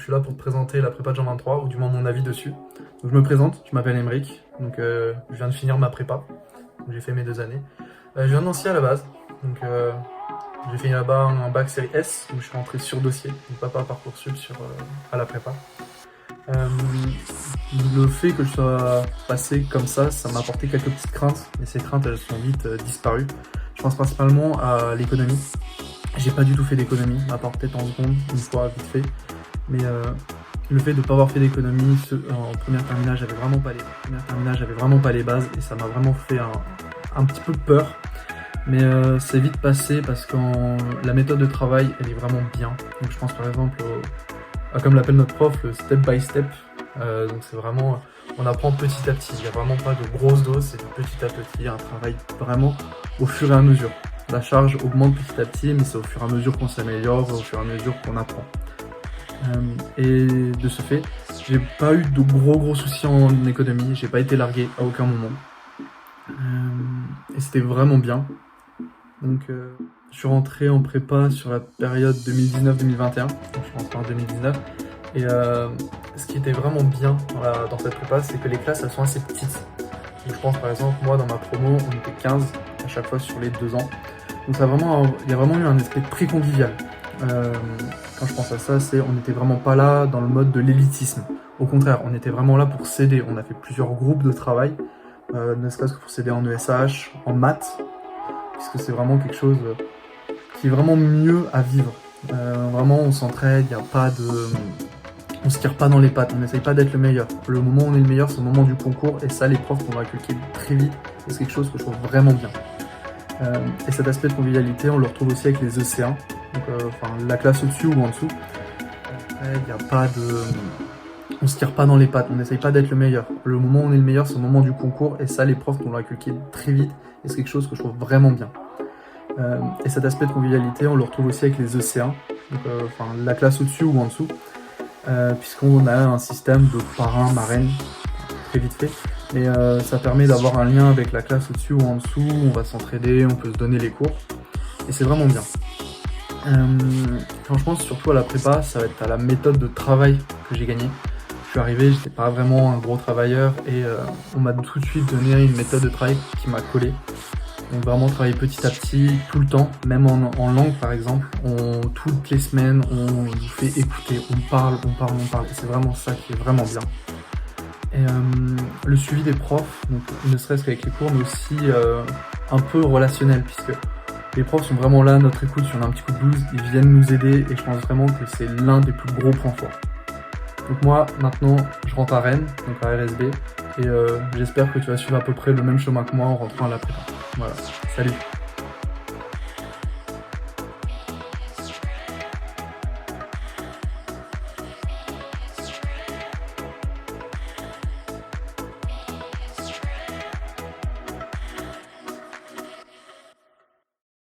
je suis là pour te présenter la prépa de Jean 23, ou du moins mon avis dessus. Donc je me présente, je m'appelle Emeric, donc je viens de finir ma prépa, j'ai fait mes 2 années. Je viens de Nancy à la base, donc j'ai fait là-bas un bac série S, où je suis rentré sur dossier, donc pas par Parcoursup à la prépa. Le fait que je sois passé comme ça m'a apporté quelques petites craintes, et ces craintes elles sont vite disparues. Je pense principalement à l'économie. J'ai pas du tout fait d'économie, à part peut-être en seconde, une fois vite fait. Mais le fait de ne pas avoir fait d'économie en première terminale, j'avais vraiment pas les bases, et ça m'a vraiment fait un petit peu peur. Mais c'est vite passé parce que la méthode de travail, elle est vraiment bien. Donc je pense par exemple comme l'appelle notre prof, le step by step. Donc c'est vraiment, on apprend petit à petit. Il n'y a vraiment pas de grosse dose, c'est de petit à petit, un travail vraiment au fur et à mesure. La charge augmente petit à petit, mais c'est au fur et à mesure qu'on s'améliore, au fur et à mesure qu'on apprend. Et de ce fait, j'ai pas eu de gros soucis en économie, j'ai pas été largué à aucun moment. Et c'était vraiment bien. Donc je suis rentré en prépa sur la période 2019-2021, donc je suis rentré en 2019. Et ce qui était vraiment bien dans cette prépa, c'est que les classes elles sont assez petites. Donc, je pense par exemple, moi dans ma promo, on était 15 à chaque fois sur les 2 ans. Donc il y a vraiment eu un aspect très convivial. Quand je pense à ça, on n'était vraiment pas là dans le mode de l'élitisme. Au contraire, on était vraiment là pour s'aider. On a fait plusieurs groupes de travail, ne serait-ce que pour s'aider en ESH, en maths, puisque c'est vraiment quelque chose qui est vraiment mieux à vivre. Vraiment, on s'entraide, on se tire pas dans les pattes, on n'essaye pas d'être le meilleur. Le moment où on est le meilleur, c'est le moment du concours, et ça, les profs vont inculquer très vite, et c'est quelque chose que je trouve vraiment bien. Et cet aspect de convivialité, on le retrouve aussi avec les EC1, donc la classe au-dessus ou en dessous. Après, on se tire pas dans les pattes, on n'essaye pas d'être le meilleur. Le moment où on est le meilleur, c'est le moment du concours, et ça, les profs vont l'inculquer très vite, et c'est quelque chose que je trouve vraiment bien. Et cet aspect de convivialité, on le retrouve aussi avec les EC1, donc la classe au-dessus ou en dessous, puisqu'on a un système de parrain, marraine, très vite fait. Mais ça permet d'avoir un lien avec la classe au-dessus ou en dessous, on va s'entraider, on peut se donner les cours, et c'est vraiment bien. Franchement, surtout à la prépa, ça va être à la méthode de travail que j'ai gagné. Je suis arrivé, j'étais pas vraiment un gros travailleur, et on m'a tout de suite donné une méthode de travail qui m'a collé. Donc vraiment travailler petit à petit, tout le temps, même en langue par exemple, toutes les semaines, on nous fait écouter, on parle, et c'est vraiment ça qui est vraiment bien. Et le suivi des profs, donc, ne serait-ce qu'avec les cours, mais aussi un peu relationnel, puisque les profs sont vraiment là, notre écoute, si on a un petit coup de blues, ils viennent nous aider, et je pense vraiment que c'est l'un des plus gros points forts. Donc moi, maintenant, je rentre à Rennes, donc à RSB, et j'espère que tu vas suivre à peu près le même chemin que moi en rentrant à la prépa. Voilà, salut!